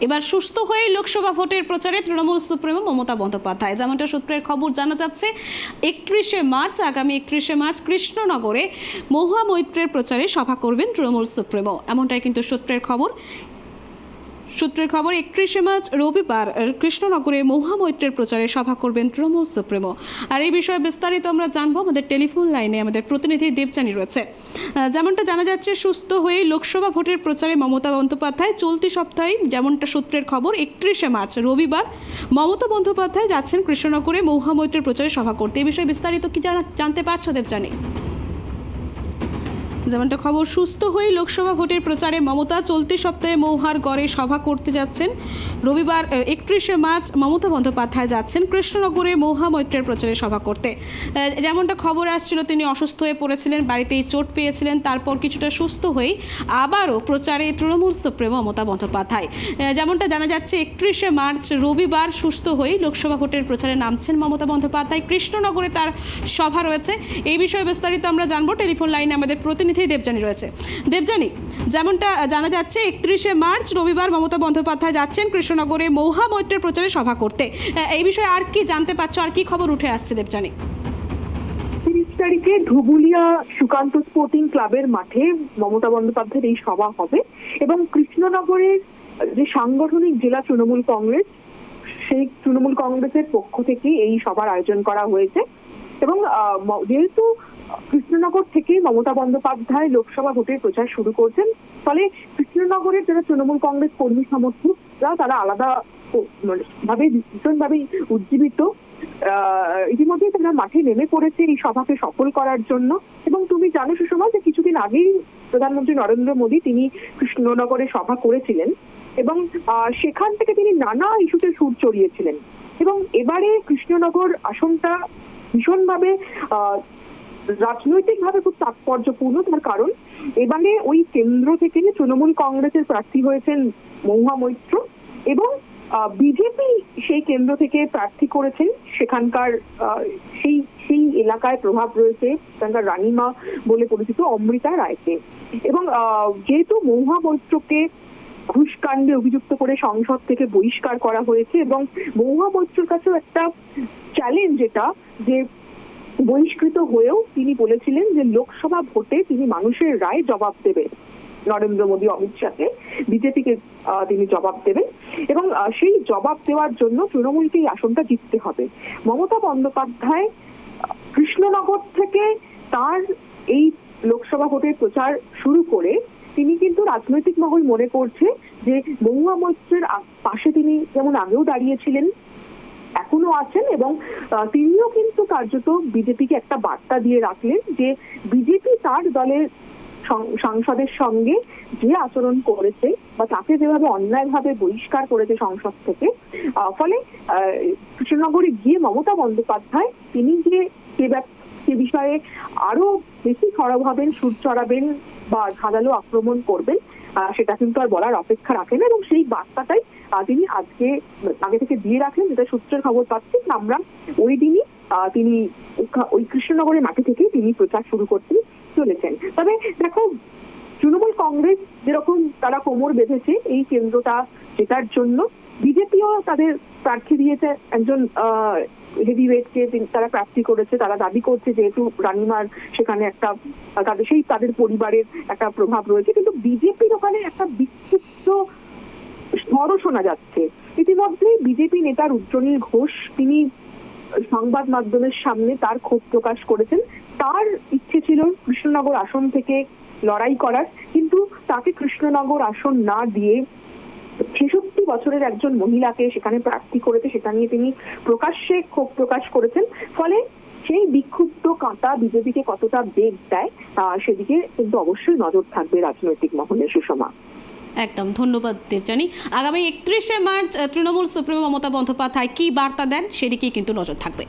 এবার সুস্থ হয়ে লোকসভা ভোটের প্রচারে তৃণমূল সুপ্রিমো মমতা বন্দ্যোপাধ্যায়। যেমনটা সূত্রের খবর জানা যাচ্ছে, 31শে মার্চ আগামী 31শে মার্চ কৃষ্ণনগরে মহুয়া মৈত্রের প্রচারে সভা করবেন তৃণমূল সুপ্রিমো, এমনটাই কিন্তু সূত্রের খবর। 31শে মার্চ রবিবার কৃষ্ণনগরে মহুয়া মৈত্রের প্রচারে সভা করবেন তৃণমূল সুপ্রিমো। আর এই বিষয়ে বিস্তারিত আমরা জানবো, আমাদের টেলিফোন লাইনে আমাদের প্রতিনিধি দেবযানী রয়েছে। যেমনটা জানা যাচ্ছে, সুস্থ হয়ে লোকসভা ভোটের প্রচারে মমতা বন্দ্যোপাধ্যায় চলতি সপ্তাহে, যেমনটা সূত্রের খবর, 31শে মার্চ রবিবার মমতা বন্দ্যোপাধ্যায় যাচ্ছেন কৃষ্ণনগরে মহুয়া মৈত্রের প্রচারে সভা করতে। এই বিষয়ে বিস্তারিত কি জানতে পারছো দেবযানী? যেমনটা খবর, সুস্থ হয়ে লোকসভা ভোটের প্রচারে মমতা চলতি সপ্তাহে মহুয়ার গড়ে সভা করতে যাচ্ছেন। রবিবার 31শে মার্চ মমতা বন্দ্যোপাধ্যায় যাচ্ছেন কৃষ্ণনগরে মহুয়া মৈত্রের প্রচারে সভা করতে। যেমনটা খবর আসছিল, তিনি অসুস্থ হয়ে পড়েছিলেন, বাড়িতেই চোট পেয়েছিলেন, তারপর কিছুটা সুস্থ হয়ে আবারও প্রচারে তৃণমূল সুপ্রিমো মমতা বন্দ্যোপাধ্যায়। যেমনটা জানা যাচ্ছে, 31শে মার্চ রবিবার সুস্থ হয়ে লোকসভা ভোটের প্রচারে নামছেন মমতা বন্দ্যোপাধ্যায়। কৃষ্ণনগরে তার সভা রয়েছে। এই বিষয়ে বিস্তারিত আমরা জানবো। টেলিফোন লাইনে আমাদের প্রতিনিধি দেবযানী রয়েছে। দেবযানী, যেমনটা জানা যাচ্ছে, 31শে মার্চ রবিবার মমতা বন্দ্যোপাধ্যায় যাচ্ছেন কৃষ্ণনগরে মহুয়া মৈত্রের প্রচারে সভা করতে। এই বিষয়ে আর কি জানতে পারছো, আর কি খবর উঠে আসছে দেবযানী? 30 তারিখে ধুবুলিয়া সুকান্ত স্পোর্টিং ক্লাবের মাঠে মমতা বন্দ্যোপাধ্যায়ের এই সভা হবে এবং কৃষ্ণনগরের যে সাংগঠনিক জেলা তৃণমূল কংগ্রেস, সেই তৃণমূল কংগ্রেসের পক্ষ থেকে এই সভার আয়োজন করা হয়েছে। এবং যেহেতু কৃষ্ণনগর থেকে মমতা বন্দ্যোপাধ্যায় লোকসভা ভোটের প্রচার শুরু করছেন, ফলে কৃষ্ণনগরের যারা তৃণমূল কংগ্রেস কর্মী সমর্থকরা তারা আলাদা ভাবে ভীষণভাবে উজ্জীবিত। ইতিমধ্যে তারা মাঠে নেমে পড়েছে এই সভাকে সফল করার জন্য। এবং তুমি জানো সুষমা, যে কিছুদিন আগেই প্রধানমন্ত্রী নরেন্দ্র মোদী তিনি কৃষ্ণনগরে সভা করেছিলেন এবং সেখান থেকে তিনি নানা ইস্যুতে সুর চড়িয়েছিলেন। এবং এবারে কৃষ্ণনগর আসনটা ভীষণভাবে রাজনৈতিকভাবে খুব তাৎপর্যপূর্ণ, তার কারণ এবারে ওই কেন্দ্র থেকে তৃণমূল কংগ্রেসের প্রার্থী হয়েছেন মহুয়া মৈত্র এবং বিজেপি সেই কেন্দ্র থেকে প্রার্থী করেছেন সেখানকার সেই এলাকায় প্রভাব রয়েছে সেখানকার রানীমা বলে পরিচিত অমৃতা রায়কে। এবং যেহেতু মহুয়া মৈত্রকে ঘুষকাণ্ডে অভিযুক্ত করে সংসদ থেকে বহিষ্কার করা হয়েছে এবং মহুয়া মৈত্রের কাছেও একটা চ্যালেঞ্জ, এটা যে বহিষ্কৃত হয়েও তিনি বলেছিলেন যে লোকসভা ভোটে তিনি মানুষের রায় জবাব দেবেন, নরেন্দ্র মোদী অমিত শাহকে, বিজেপিকে তিনি জবাব দেবেন এবং সেই জবাব দেওয়ার জন্য তৃণমূলকে এই আসনটা জিততে হবে। মমতা বন্দ্যোপাধ্যায় কৃষ্ণনগর থেকে তার এই লোকসভা ভোটের প্রচার শুরু করে তিনি কিন্তু রাজনৈতিক মহল মনে করছে যে মহুয়া মৈত্রের পাশে তিনি যেমন আগেও দাঁড়িয়েছিলেন, এখনো আছেন এবং তিনিও কিন্তু কার্যত বিজেপিকে একটা বার্তা দিয়ে রাখলেন যে বিজেপি তার দলের সাংসদের সঙ্গে যে আচরণ করেছে বা তাকে যেভাবে অন্যায়ভাবে বহিষ্কার করেছে সংসদ থেকে, ফলে কৃষ্ণনগরে গিয়ে মমতা বন্দ্যোপাধ্যায় তিনি যে সে বিষয়ে আরো বেশি সরব হবেন, সুর চড়াবেন বা ধারালো আক্রমণ করবেন, সেটা কিন্তু আর বলার অপেক্ষা রাখে না। এবং সেই বার্তাটাই তিনি আগে থেকে দিয়ে রাখেন, যেটা সূত্রের খবর পাচ্ছি আমরা ওই দিনই তিনি ওই কৃষ্ণনগরের মাঠে থেকে তিনি প্রচার শুরু করতে চলেছেন। তবে দেখো, তৃণমূল কংগ্রেস যেরকম তারা কোমর বেঁধেছে এই কেন্দ্রটা জেতার জন্য, বিজেপিও তাদের প্রার্থী দিয়েছে একজন হেভিওয়েটকে তারা প্রার্থী করেছে। তারা দাবি করছে যেহেতু রানীমার সেখানে একটা তাদের পরিবারের একটা প্রভাব রয়েছে, কিন্তু বিজেপির ওখানে একটা বিক্ষিপ্ত স্তরও শোনা যাচ্ছে। ইতিমধ্যে বিজেপি নেতা রুদ্রনীল ঘোষ তিনি সংবাদ মাধ্যমের সামনে তার ক্ষোভ প্রকাশ করেছেন। তার ইচ্ছে ছিল কৃষ্ণনগর আসন থেকে লড়াই করার, কিন্তু তাকে কৃষ্ণনগর আসন না দিয়ে 66 বছরের একজন মহিলাকে সেখানে প্রার্থী করেছে, সেটা নিয়ে তিনি প্রকাশ্যে ক্ষোভ প্রকাশ করেছেন। ফলে সেই বিক্ষুব্ধ কাঁটা বিজেপিকে কতটা বেগ দেয় সেদিকে কিন্তু অবশ্যই নজর থাকবে রাজনৈতিক মহলে। সুষমা, একদম ধন্যবাদ দেবযানী। আগামী 31শে মার্চ তৃণমূল সুপ্রিমো মমতা বন্দ্যোপাধ্যায় কি বার্তা দেন সেদিকেই কিন্তু নজর থাকবে।